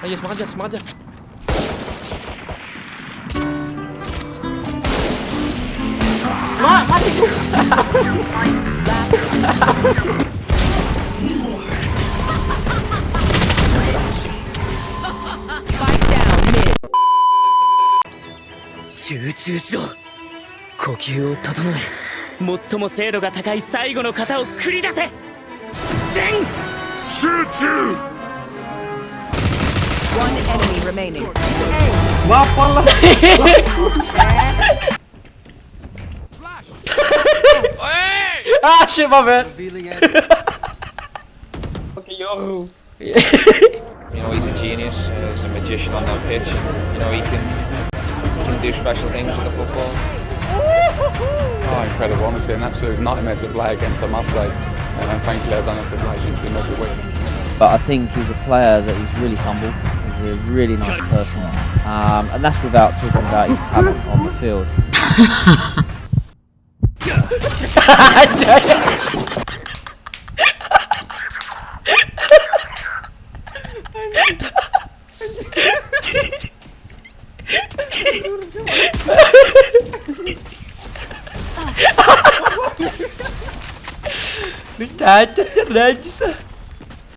Ayo semangat aja. Mati gua. Spike down mid. 集中しろ。呼吸を整え、最も精度が高い最後の型を繰り出せ。全集中。 One enemy remaining. Ngapal lah. Ah shit, my bad. Okay, yo. You know, he's a genius. He's a magician on that pitch. You know, he can do special things with the football. Oh, incredible. Honestly, an absolute nightmare to play against, I must say. And thankfully, I don't have to play against him every week. But I think he's a player that is really humble. He's a really nice person, and that's without talking about his talent on the field. Lu cacat najis ah.